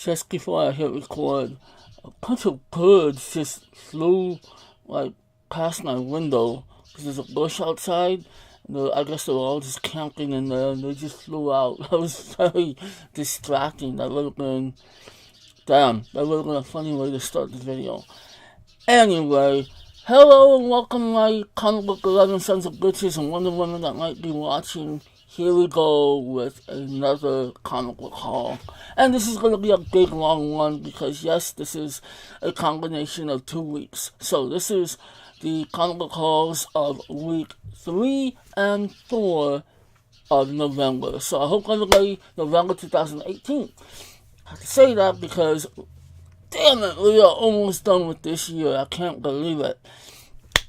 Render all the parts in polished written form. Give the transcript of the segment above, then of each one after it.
just before I hit record, a bunch of birds just flew like past my window because there's a bush outside. I guess they were all just camping in there and they just flew out. That was very distracting. That would have been, damn, that would have been a funny way to start the video. Anyway, hello and welcome my comic book 11 Sons of Bitches and Wonder Woman that might be watching. Here we go with another comic book haul. And this is going to be a big long one because yes, this is a combination of 2 weeks. So this is the comic book hauls of week 3 and 4 of November. So I hope everybody, November 2018. I have to say that because, damn it, we are almost done with this year. I can't believe it.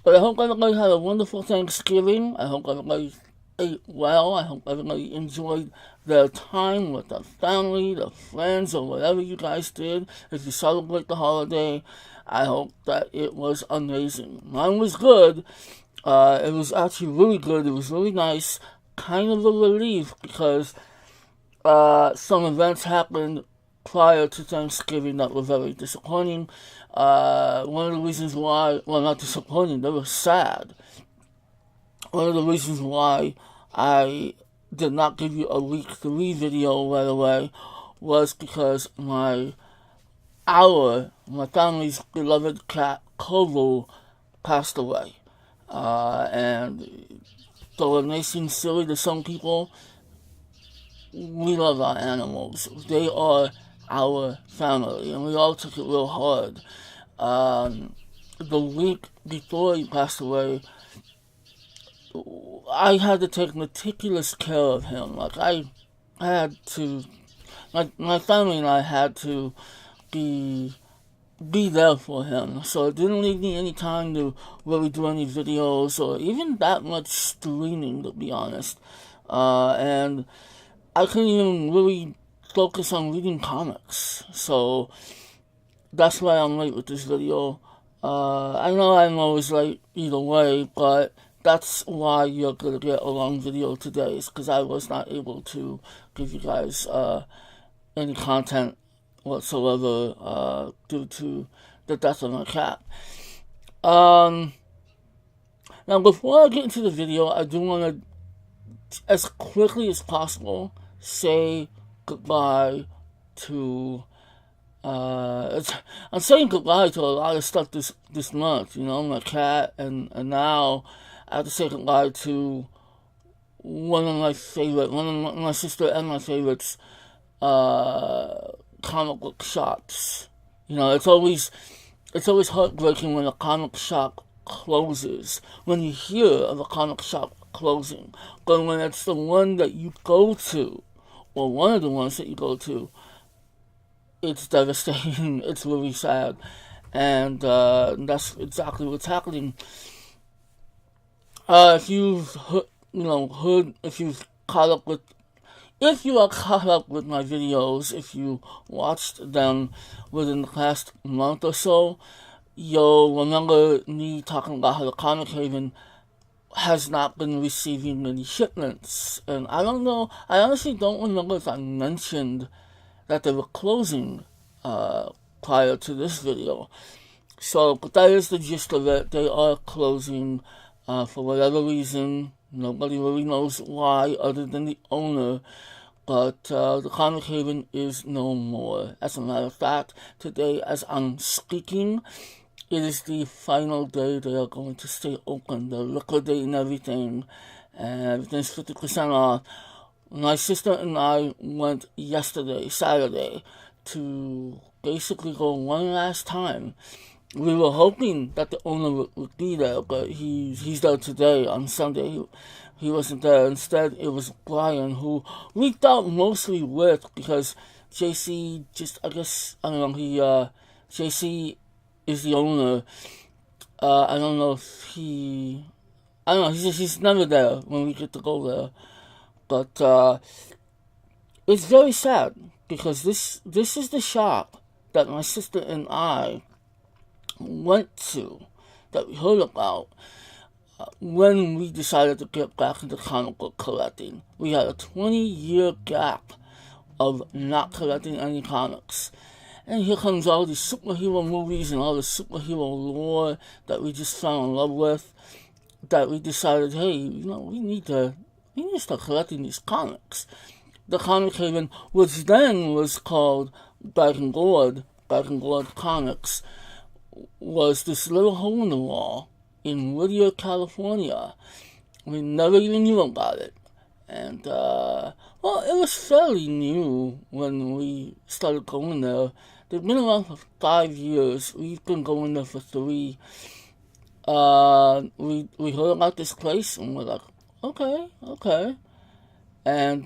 But I hope everybody had a wonderful Thanksgiving. I hope everybody ate well. I hope everybody enjoyed their time with their family, their friends, or whatever you guys did. If you celebrate the holiday, I hope that it was amazing. Mine was good. It was actually really good. It was really nice. Kind of a relief because some events happened prior to Thanksgiving that were very disappointing. One of the reasons why, well, not disappointing, they were sad. One of the reasons why I did not give you a week 3 video right away was because my family's beloved cat, Kovo, passed away. And though it may seem silly to some people, we love our animals. They are our family, and we all took it real hard. The week before he passed away, I had to take meticulous care of him. Like, I had to, my family and I had to be there for him. So it didn't leave me any time to really do any videos or even that much streaming, to be honest. And I couldn't even really focus on reading comics. So that's why I'm late with this video. I know I'm always late either way, but that's why you're going to get a long video today, is because I was not able to give you guys any content whatsoever due to the death of my cat. Now, before I get into the video, I do want to, as quickly as possible, say goodbye to... I'm saying goodbye to a lot of stuff this month, you know, my cat, and now I have to say goodbye to one of my sister and my favorites, comic book shops. You know, it's always heartbreaking when a comic shop closes, when you hear of a comic shop closing, but when it's the one that you go to, or one of the ones that you go to, it's devastating. It's really sad, and that's exactly what's happening. If you've heard, if you are caught up with my videos, if you watched them within the past month or so, you'll remember me talking about how the Comic Haven has not been receiving many shipments. And I don't know, I honestly don't remember if I mentioned that they were closing prior to this video. So, but that is the gist of it. They are closing for whatever reason. Nobody really knows why other than the owner. But the Comic Haven is no more. As a matter of fact, today as I'm speaking, it is the final day they are going to stay open. They're liquidating everything, and everything's 50% off. My sister and I went yesterday, Saturday, to basically go one last time. We were hoping that the owner would be there, but he's there today on Sunday. He wasn't there. Instead, it was Brian, who we dealt mostly with because JC JC is the owner. I don't know if he's never there when we get to go there. But it's very sad because this is the shop that my sister and I went to, that we heard about when we decided to get back into comic book collecting. We had a 20-year gap of not collecting any comics. And here comes all these superhero movies and all the superhero lore that we just fell in love with, that we decided, hey, we need to start collecting these comics. The Comic Haven, which then was called Back and Gourd Comics, was this little hole in the wall in Whittier, California. We never even knew about it. And, it was fairly new when we started going there. They've been around for 5 years. We've been going there for 3. We heard about this place and we're like, okay. And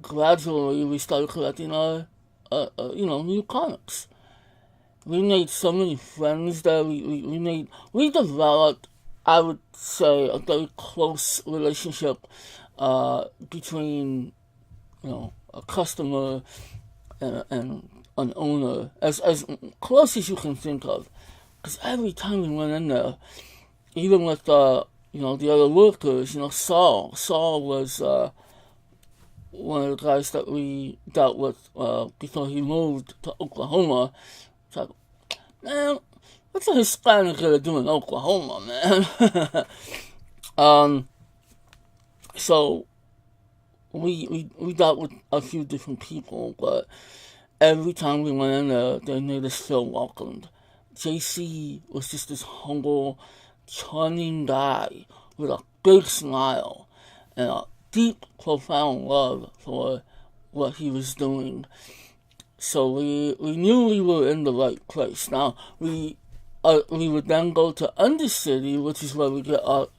gradually we started collecting our, new comics. We made so many friends there. We developed, I would say, a very close relationship between, a customer and an owner, as close as you can think of. Because every time we went in there, even with the other workers, Saul was one of the guys that we dealt with before he moved to Oklahoma. It's like, man, what's a Hispanic gonna do in Oklahoma, man? So we dealt with a few different people, but every time we went in there, they made us feel welcomed. JC was just this humble, charming guy with a big smile and a deep, profound love for what he was doing. So we knew we were in the right place. Now, we would then go to Undercity, which is where we get all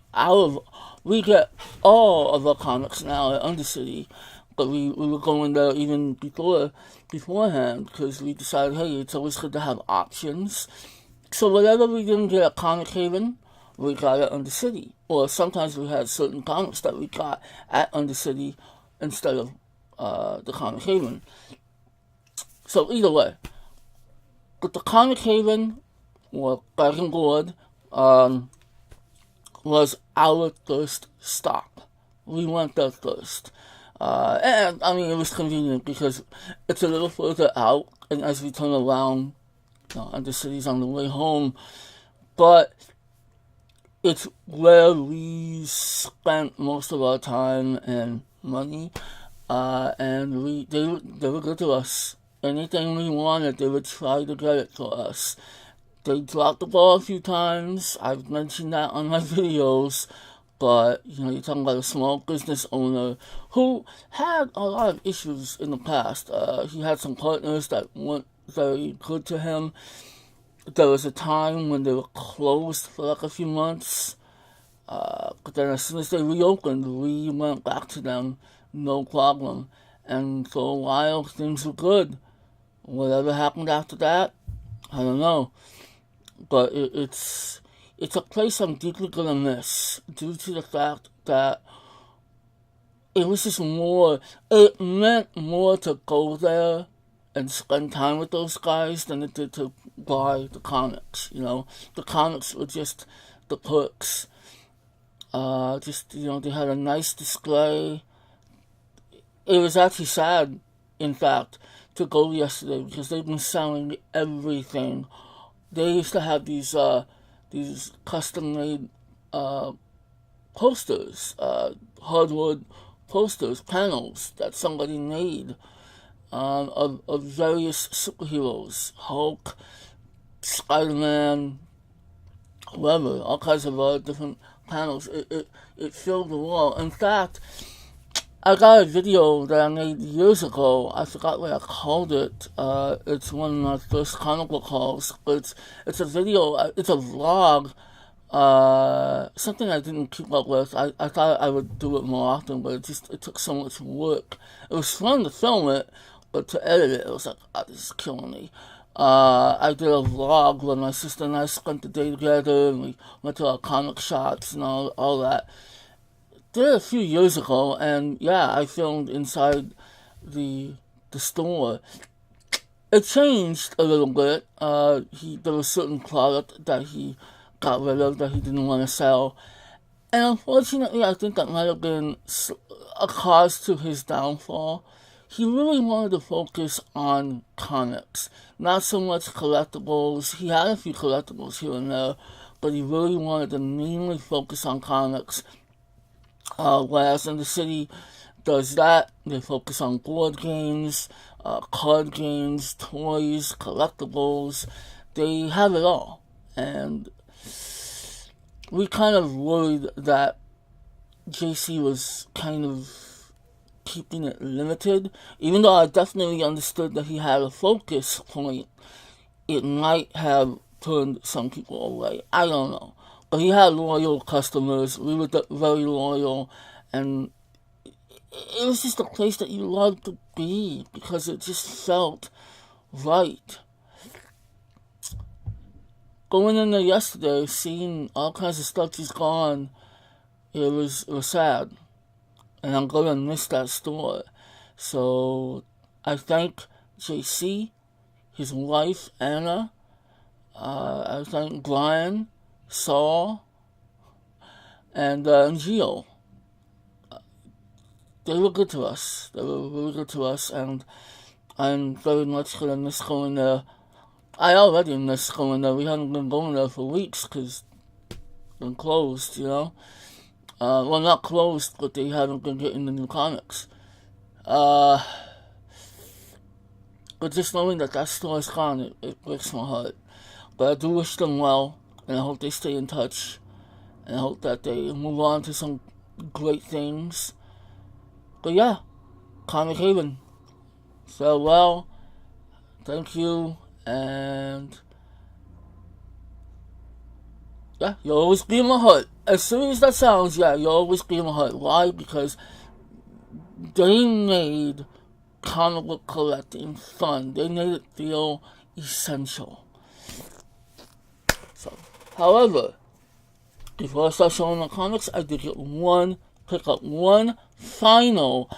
of our comics now at Undercity. But we were going there even beforehand, because we decided, hey, it's always good to have options. So whatever we didn't get at Comic Haven, we got at Undercity. Or sometimes we had certain comics that we got at Undercity instead of the Comic Haven. So either way, but the Comic Haven, or Back and Gourd, was our first stop. We went there first. And I mean, it was convenient because it's a little further out, and as we turn around, Undercity's on the way home. But it's where we spent most of our time and money, and they were good to us. Anything we wanted, they would try to get it for us. They dropped the ball a few times. I've mentioned that on my videos. But, you're talking about a small business owner who had a lot of issues in the past. He had some partners that weren't very good to him. There was a time when they were closed for like a few months. But then as soon as they reopened, we went back to them, no problem. And for a while, things were good. Whatever happened after that, I don't know. But it's a place I'm deeply gonna miss, due to the fact that it meant more to go there and spend time with those guys than it did to buy the comics, The comics were just the perks. They had a nice display. It was actually sad, in fact, to go yesterday because they've been selling everything. They used to have these custom-made posters, hardwood posters, panels that somebody made of various superheroes, Hulk, Spider-Man, whoever, all kinds of different panels. It filled the wall. In fact, I got a video that I made years ago. I forgot what I called it. It's one of my first comic book hauls, but it's a video. It's a vlog. Something I didn't keep up with. I thought I would do it more often, but it took so much work. It was fun to film it, but to edit it was like, this is killing me. I did a vlog where my sister and I spent the day together, and we went to our comic shops and all that. Did it a few years ago, and yeah, I filmed inside the store. It changed a little bit. There was certain product that he got rid of that he didn't want to sell, and unfortunately, I think that might have been a cause to his downfall. he really wanted to focus on comics, not so much collectibles. He had a few collectibles here and there, but he really wanted to mainly focus on comics. Whereas Undercity does that, they focus on board games, card games, toys, collectibles. They have it all. And we kind of worried that JC was kind of keeping it limited. Even though I definitely understood that he had a focus point, it might have turned some people away. I don't know. But he had loyal customers. We were very loyal. And it was just a place that you loved to be because it just felt right. Going in there yesterday, seeing all kinds of stuff just gone, it was sad. And I'm going to miss that store. So I thank JC, his wife, Anna. I thank Brian, Saul, and Gio. They were good to us. They were really good to us, and I'm very much going to miss going there. I already miss going there. We haven't been going there for weeks because it's been closed, you know? Well, not closed, but they haven't been getting the new comics. But just knowing that store is gone, it breaks my heart. But I do wish them well, and I hope they stay in touch, and I hope that they move on to some great things. But yeah, Comic Haven. Farewell. Thank you, and yeah, you'll always be in my heart. As silly as that sounds, yeah, you'll always be in my heart. Why? Because they made comic book collecting fun. They made it feel essential. So, however, before I start showing my comics, I did pick up one final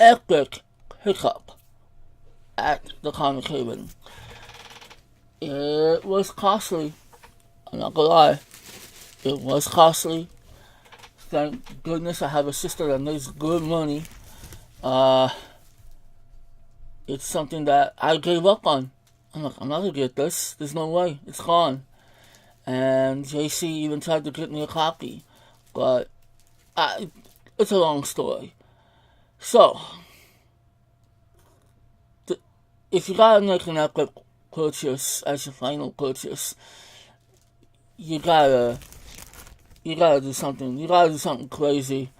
epic pickup at the Comic Haven. It was costly. I'm not gonna lie. It was costly. Thank goodness I have a sister that makes good money. It's something that I gave up on. I'm like, I'm not gonna get this. There's no way. It's gone. And JC even tried to get me a copy. But it's a long story. So, if you gotta make an epic purchase as your final purchase, you gotta do something. You gotta do something crazy.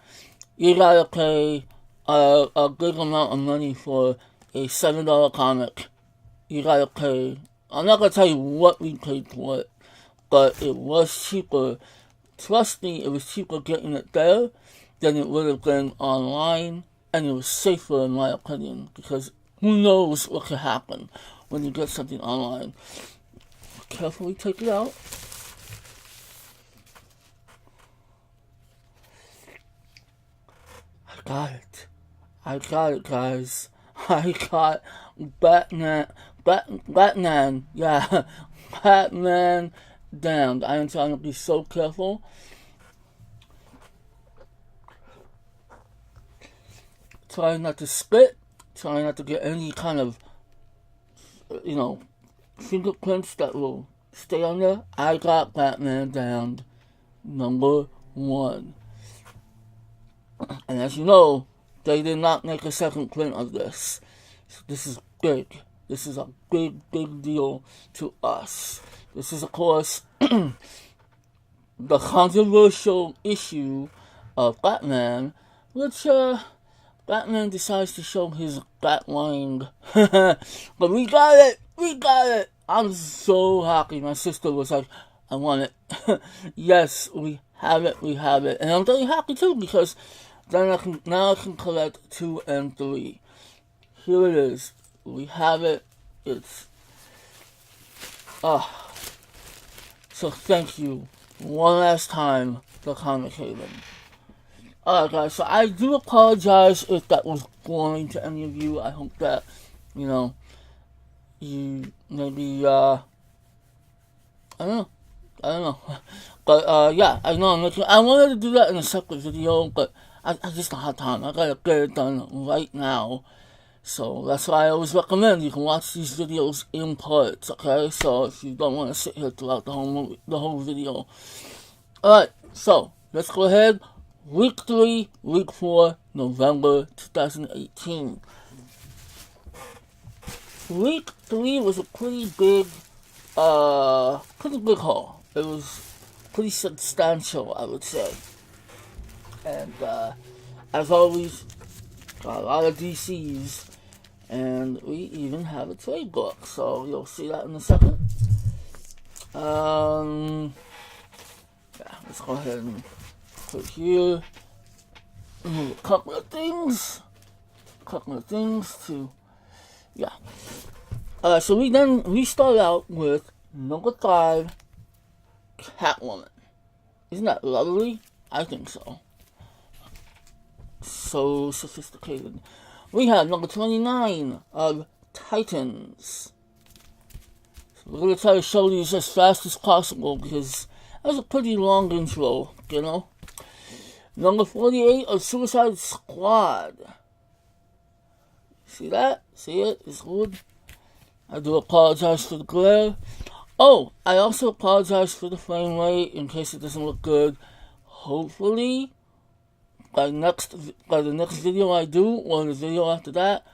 You gotta pay a big amount of money for a $7 comic. You gotta pay. I'm not gonna tell you what we paid for it, but it was cheaper. Trust me, it was cheaper getting it there than it would have been online, and it was safer in my opinion, because who knows what could happen when you get something online. Carefully take it out. I got it, guys. I got Batman, yeah, Batman Damned. I am trying to be so careful. Trying not to spit, trying not to get any kind of, fingerprints that will stay on there. I got Batman Damned #1. And as you know, they did not make a second print of this. So this is big. This is a big, big deal to us. This is, of course, the controversial issue of Batman, which, Batman decides to show his Batwing. But we got it! I'm so happy. My sister was like, I want it. Yes, we have it. And I'm very happy too, because then I can collect 2 and 3. Here it is. We have it. It's so thank you one last time, the Comic Haven. Alright guys, so I do apologize if that was boring to any of you. I hope that, you maybe, I don't know. But, yeah, I know I wanted to do that in a separate video, but I just don't have time. I gotta get it done right now. So that's why I always recommend you can watch these videos in parts, okay? So if you don't want to sit here throughout the whole video. Alright, so let's go ahead. Week 3, Week 4, November 2018. Week 3 was a pretty big haul. It was pretty substantial, I would say. And as always, got a lot of DCs, and we even have a trade book, so you'll see that in a second. Yeah, let's go ahead and put here. Move a couple of things to, yeah. So we start out with number 5, Catwoman. Isn't that lovely? I think so. So sophisticated. We have number 29 of Titans. So we're going to try to show these as fast as possible because that was a pretty long intro, you know. Number 48 of Suicide Squad. See that? See it? It's good. I do apologize for the glare. Oh, I also apologize for the frame rate in case it doesn't look good. Hopefully, by the next video I do, or the video after that,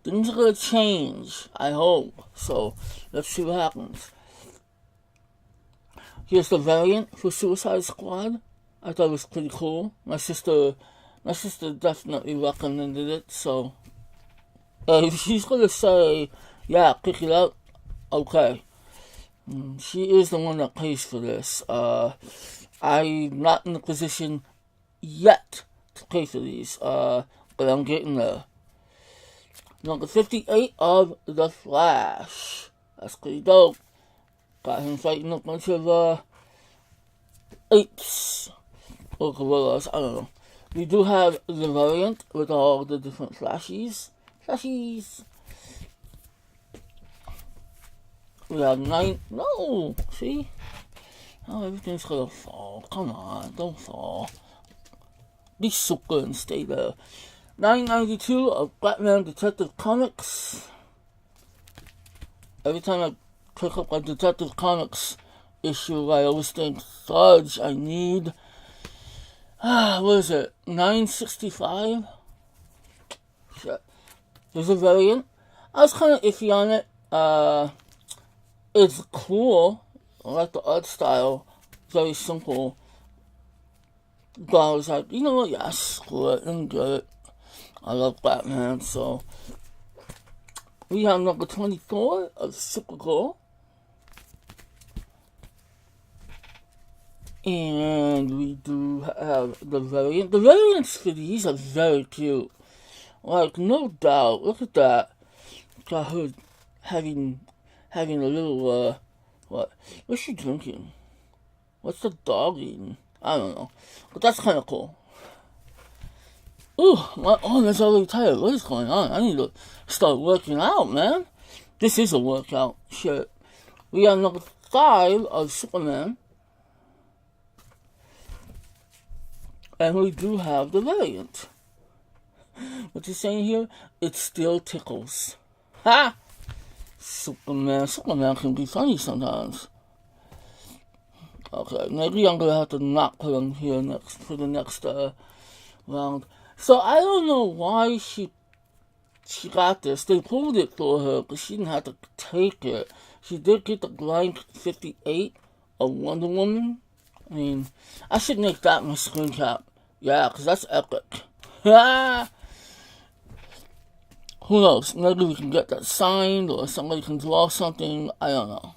things are going to change. I hope. So, let's see what happens. Here's the variant for Suicide Squad. I thought it was pretty cool. My sister definitely recommended it, so if she's going to say, yeah, pick it up, okay. She is the one that pays for this. I'm not in a position yet to pay for these, but I'm getting there. Number 58 of The Flash. That's pretty dope. Got him fighting a bunch of apes or gorillas, I don't know. We do have the variant with all the different flashies. We have 9. No, see? Oh, everything's gonna fall. Come on, don't fall. Be sucker and stay there. 992 of Batman Detective Comics. Every time I pick up a Detective Comics issue, I always think, fudge, I need. What is it? 965? Shit. There's a variant. I was kind of iffy on it. It's cool. I like the art style. Very simple. But I was like, you know what? Yeah, screw it and get it. I love Batman, so. We have number 24 of Supergirl. And we do have the variant. The variants for these are very cute. Like, no doubt. Look at that. Got her having a little, what? What's she drinking? What's the dog eating? I don't know. But that's kind of cool. Ooh, my arm is already tired. What is going on? I need to start working out, man. This is a workout. Shit. We have number 5 of Superman. And we do have the variant. What you saying here? It still tickles. Ha! Superman can be funny sometimes. Okay, maybe I'm gonna have to not put him here for the next round. So I don't know why she got this. They pulled it for her, but she didn't have to take it. She did get the blank 58 of Wonder Woman. I mean, I should make that my screen cap. Yeah, because that's epic. Who knows? Maybe we can get that signed or somebody can draw something. I don't know.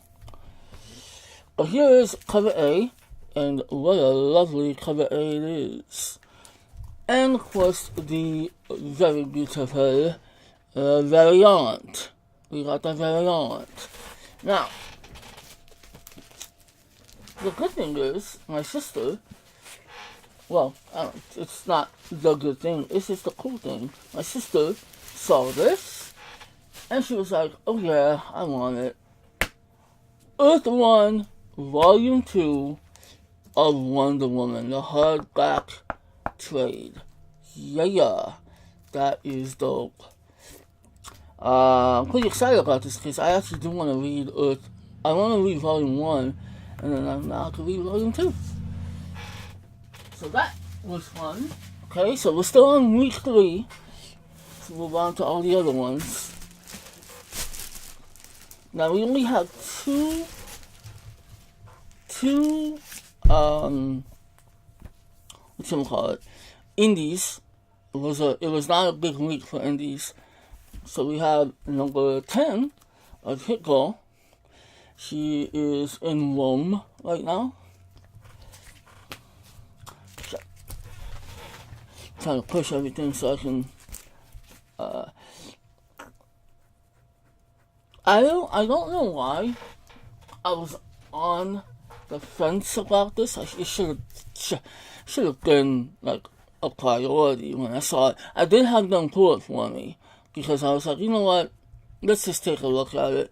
But here is cover A, and what a lovely cover A it is. And of course, the very beautiful variant. We got the variant. Now, the good thing is, my sister, well, it's not the good thing, it's just the cool thing. My sister saw this, and she was like, oh yeah, I want it. Earth 1, Volume 2 of Wonder Woman, the hardback trade. Yeah, that is dope. I'm pretty excited about this because I actually do want to read Earth. I want to read Volume 1, and then now I can read Volume 2. So that was fun. Okay, so we're still on week 3. Let's move on to all the other ones. Now we only have two indies. It was not a big week for indies. So we have number 10 of Hit Girl. She is in Rome right now. Trying to push everything so I can. I don't know why I was on the fence about this. It should have been like a priority when I saw it. I did have them pull it for me because I was like, you know what, let's just take a look at it.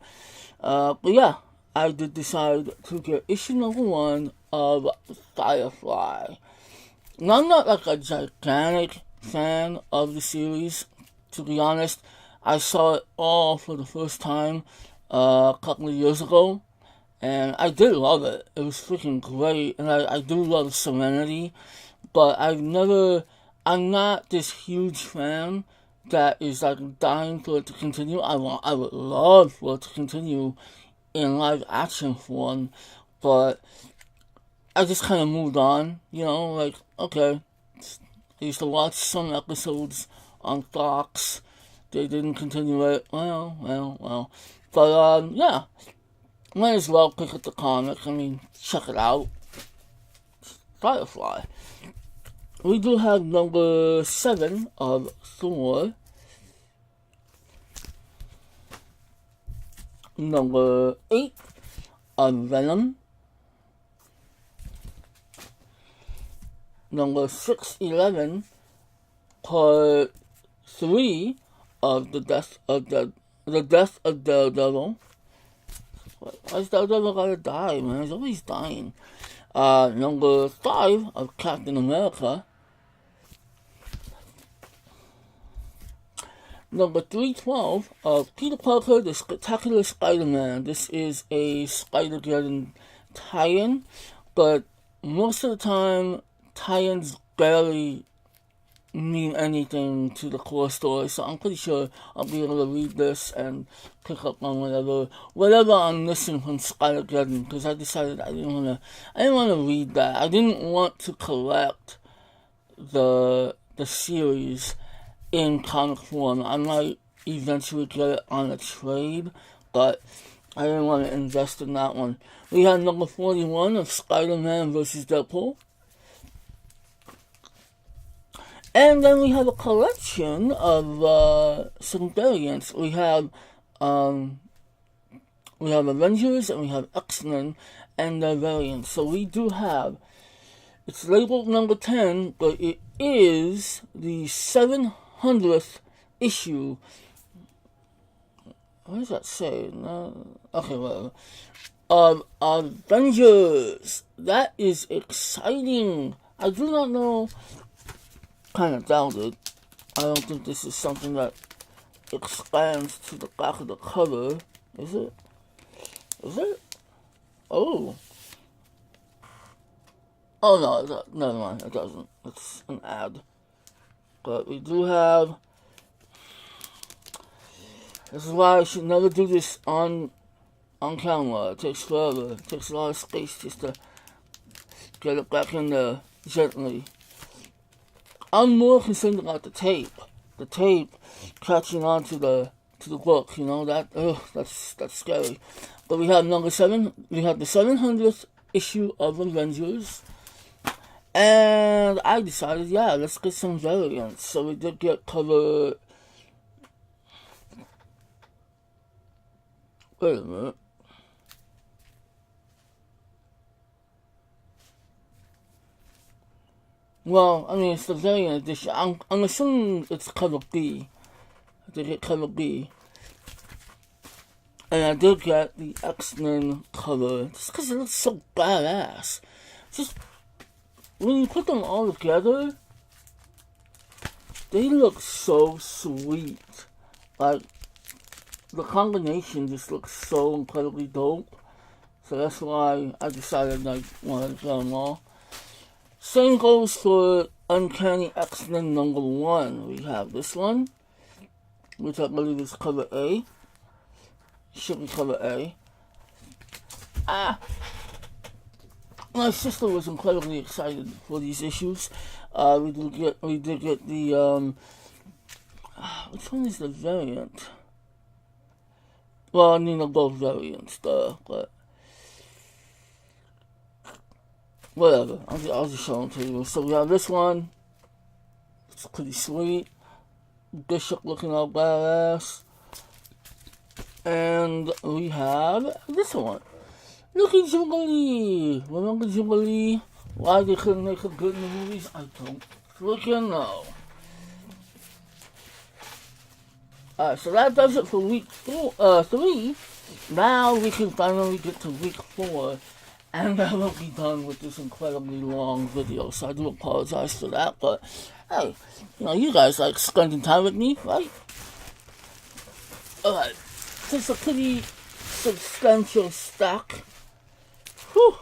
But yeah, I did decide to get issue number 1 of Firefly. Now, I'm not like a gigantic fan of the series, to be honest. I saw it all for the first time a couple of years ago, and I did love it. It was freaking great, and I do love Serenity, but I'm not this huge fan that is like dying for it to continue. I would love for it to continue in live action form, but I just kind of moved on, like, okay. I used to watch some episodes on Fox. They didn't continue it. Well. But, yeah. Might as well pick up the comic. I mean, check it out. Firefly. We do have number 7 of Thor. Number 8 of Venom. Number 611, part 3 of the death of Daredevil. Why's Daredevil gotta die, man? He's always dying. Number 5 of Captain America. Number 312 of Peter Parker, the Spectacular Spider-Man. This is a Spider-Geddon tie-in, but most of the time, tie-ins barely mean anything to the core story, so I'm pretty sure I'll be able to read this and pick up on whatever I'm missing from Spider-Geddon, because I decided I didn't want to read that. I didn't want to collect the series in comic form. I might eventually get it on a trade, but I didn't want to invest in that one. We have number 41 of Spider-Man vs. Deadpool. And then we have a collection of some variants. We have Avengers and we have X-Men and their variants. So we do have, it's labeled number 10, but it is the 700th issue. What does that say? No. Okay, whatever. Of Avengers. That is exciting. I do not know. Kind of doubt it. I don't think this is something that expands to the back of the cover. Is it? Oh. Oh no, never mind. It doesn't. It's an ad. But we do have. This is why I should never do this on camera. It takes forever. It takes a lot of space just to get it back in there gently. I'm more concerned about the tape. The tape catching on to the book, that's scary. But we have number 7. We have the 700th issue of Avengers. And I decided, let's get some variants. So we did get cover. Wait a minute. Well, I mean, it's the variant edition. I'm assuming it's cover B. I did get cover B. And I did get the X-Men cover. Just because it looks so badass. Just, when you put them all together, they look so sweet. Like, the combination just looks so incredibly dope. So that's why I decided I wanted to get them all. Same goes for Uncanny X-Men #1. We have this one, which I believe is cover A. Should be cover A. My sister was incredibly excited for these issues. We did get the which one is the variant? Well, I mean, they're both variants, but whatever. I'll just show them to you. So we have this one. It's pretty sweet. Bishop looking all badass. And we have this one. Look at Jubilee. Remember Jubilee? Why they couldn't make her good in the movies? I don't freaking know. Alright, so that does it for week 3. Now we can finally get to week 4. And I won't be done with this incredibly long video, so I do apologize for that. But, hey, you guys like spending time with me, right? Alright, it's a pretty substantial stack. Whew.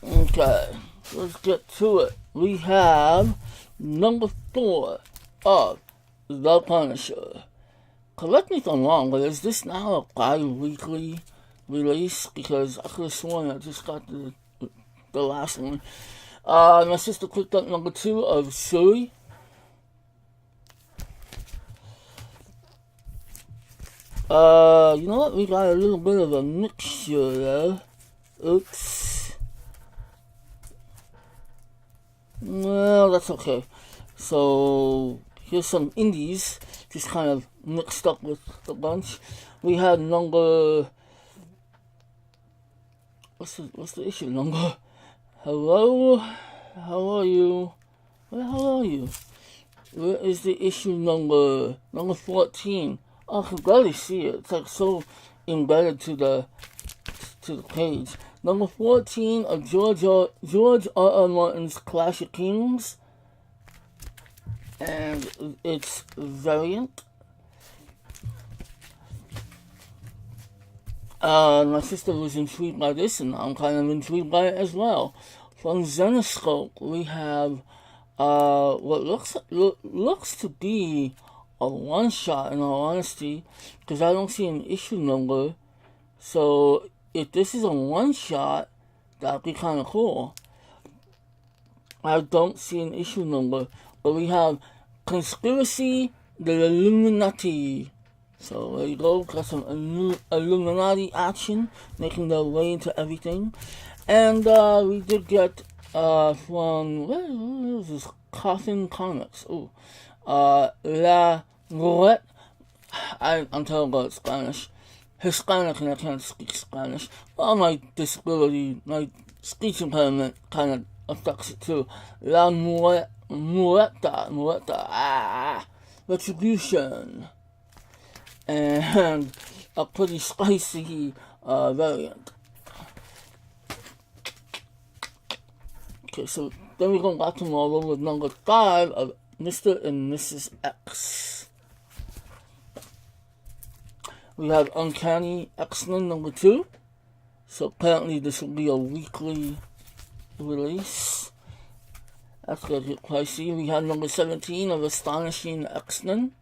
Okay, let's get to it. We have number 4 of The Punisher. Correct me if I'm wrong, but is this now a bi-weekly release? Because I could have sworn I just got the last one. My sister picked up number 2 of Shuri. You know what? We got a little bit of a mixture there. Oops. Well, that's okay. So, here's some indies, just kind of mixed up with the bunch. We had number... What's the issue number? Hello? How are you? Where the hell are you? Where is the issue number 14? Oh, I can barely see it. It's like so embedded to the page. Number 14 of George R.R. Martin's Clash of Kings. And it's variant. My sister was intrigued by this, and I'm kind of intrigued by it as well. From Zenoscope, we have what looks to be a one-shot, in all honesty, because I don't see an issue number. So if this is a one-shot, that'd be kind of cool. I don't see an issue number, but we have Conspiracy, the Illuminati. So there you go, got some Illuminati action making their way into everything. And we did get from, what is this? Coffin Comics. Ooh. La Roulette. I'm terrible at Spanish. Hispanic, and I can't speak Spanish. Well, my disability, my speech impairment kind of affects it too. La Muleta. Retribution. And a pretty spicy variant. Okay, so then we're going back tomorrow with number 5 of Mr. and Mrs. X. We have Uncanny X-Men number 2. So apparently this will be a weekly release. That's going to get pricey. We have number 17 of Astonishing X-Men.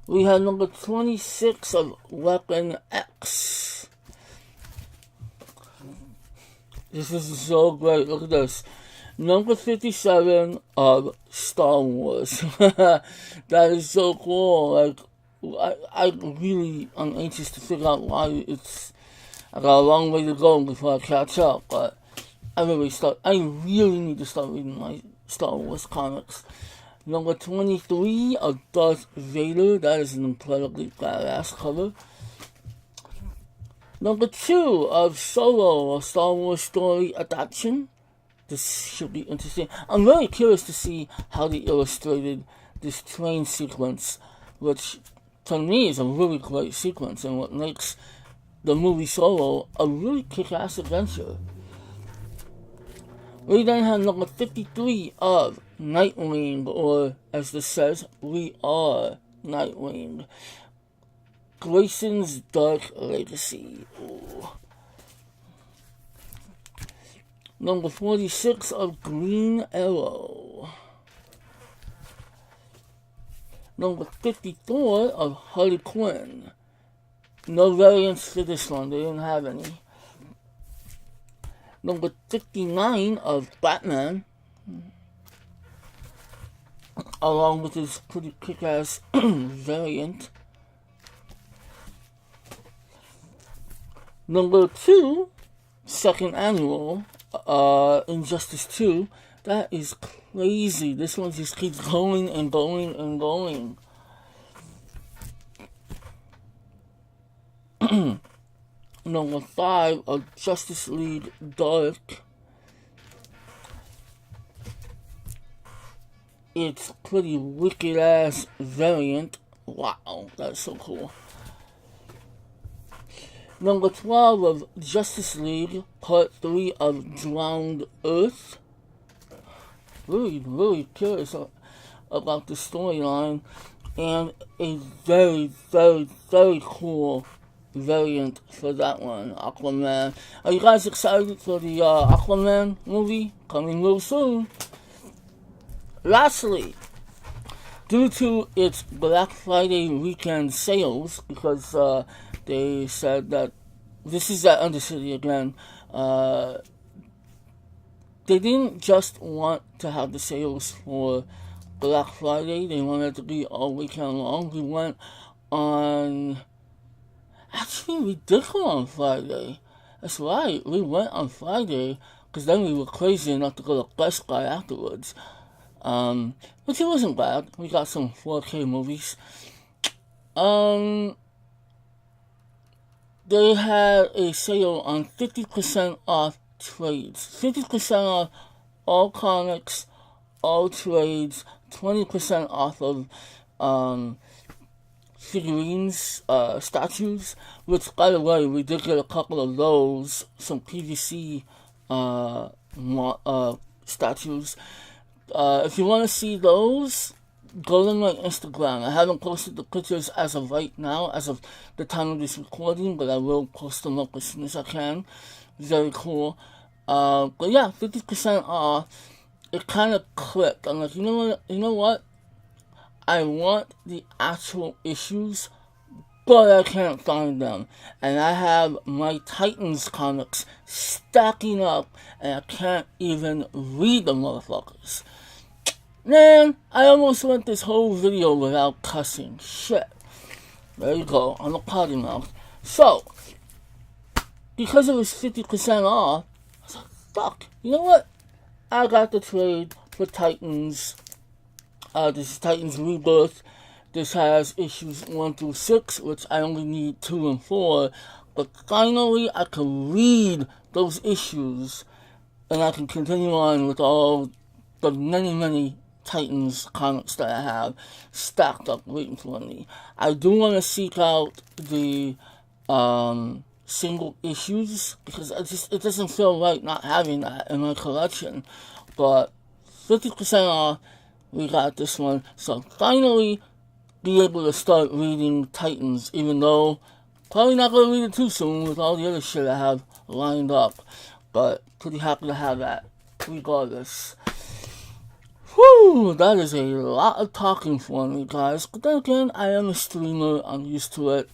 We have number 26 of Weapon X. This is so great. Look at this. Number 57 of Star Wars. That is so cool. Like, I really am anxious to figure out why it's... I got a long way to go before I catch up, but I really need to start reading my Star Wars comics. Number 23 of Darth Vader. That is an incredibly badass cover. Number 2 of Solo, a Star Wars story adaptation. This should be interesting. I'm very curious to see how they illustrated this train sequence, which to me is a really great sequence and what makes the movie Solo a really kick-ass adventure. We then have number 53 of Nightwing, or as this says, we are Nightwing. Grayson's Dark Legacy. Ooh. Number 46 of Green Arrow. Number 54 of Harley Quinn. No variants for this one, they didn't have any. Number 59 of Batman, along with his pretty kick-ass variant. Number 2, second annual, Injustice 2. That is crazy. This one just keeps going and going and going. Number 5 of Justice League Dark. It's pretty wicked ass variant. Wow, that's so cool. Number 12 of Justice League Part 3 of Drowned Earth. Really curious about the storyline, and a very, very, very cool variant for that one, Aquaman. Are you guys excited for the Aquaman movie coming real soon? Lastly, due to its Black Friday weekend sales, because they said that this is at Undercity again, they didn't just want to have the sales for Black Friday, they wanted it to be all weekend long. We went on, actually we did go on Friday. That's right, we went on Friday, because then we were crazy enough to go to Best Buy afterwards. Which it wasn't bad. We got some 4K movies. They had a sale on 50% off trades. 50% off all comics, all trades, 20% off of figurines, statues, which, by the way, we did get a couple of those, some PVC statues. If you want to see those, go to my Instagram. I haven't posted the pictures as of right now, as of the time of this recording, but I will post them up as soon as I can. Very cool. But yeah, 50% off. It kind of clicked. I'm like, you know what? I want the actual issues, but I can't find them. And I have my Titans comics stacking up, and I can't even read the motherfuckers. Man, I almost went this whole video without cussing. Shit. There you go. I'm a potty mouth. So, because it was 50% off, I was like, fuck. You know what? I got the trade for Titans. This is Titans Rebirth. This has issues 1 through 6, which I only need 2 and 4. But finally, I can read those issues, and I can continue on with all the many Titans comics that I have stacked up waiting for me. I do want to seek out the single issues, because it doesn't feel right not having that in my collection. But 50% off, we got this one. So finally be able to start reading Titans, even though probably not going to read it too soon with all the other shit I have lined up. But pretty happy to have that regardless. Whew, that is a lot of talking for me, guys. But then again, I am a streamer. I'm used to it.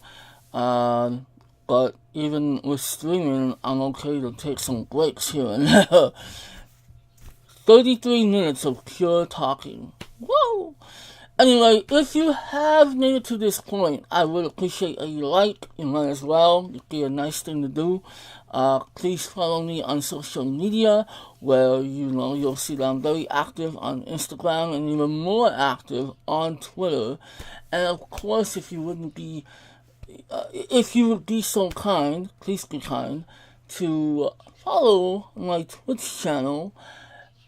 But even with streaming, I'm okay to take some breaks here and there. 33 minutes of pure talking. Whoa! Anyway, if you have made it to this point, I would appreciate a like. You might as well. It'd be a nice thing to do. Please follow me on social media, where you'll see that I'm very active on Instagram and even more active on Twitter. And of course, if you would be so kind, please be kind to follow my Twitch channel.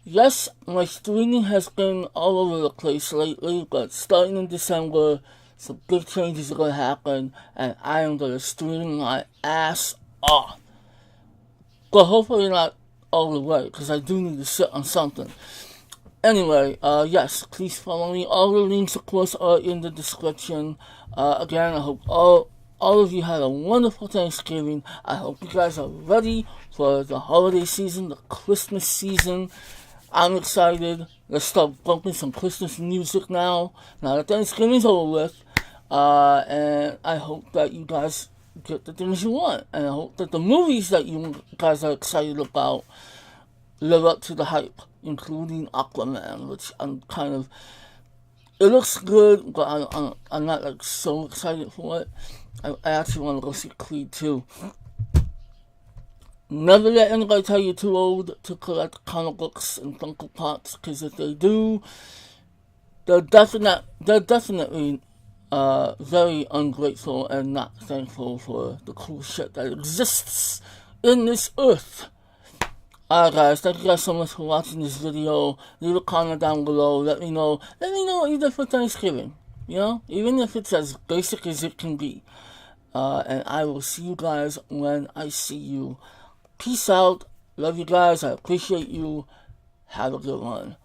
Yes, my streaming has been all over the place lately, but starting in December, some big changes are going to happen, and I am going to stream my ass off. But hopefully not all the way, because I do need to sit on something. Anyway, yes, please follow me. All the links, of course, are in the description. Again, I hope all of you had a wonderful Thanksgiving. I hope you guys are ready for the holiday season, the Christmas season. I'm excited. Let's start bumping some Christmas music now. Now that Thanksgiving's over with. And I hope that you guys get the things you want. And I hope that the movies that you guys are excited about live up to the hype, including Aquaman, which I'm kind of. It looks good, but I'm not like so excited for it. I actually want to go see Creed 2. Never let anybody tell you too old to collect comic books and Funko Pops, because if they do, they're definitely very ungrateful and not thankful for the cool shit that exists in this earth. Alright guys, thank you guys so much for watching this video. Leave a comment down below. Let me know what you did for Thanksgiving. You know, even if it's as basic as it can be. And I will see you guys when I see you. Peace out. Love you guys. I appreciate you. Have a good one.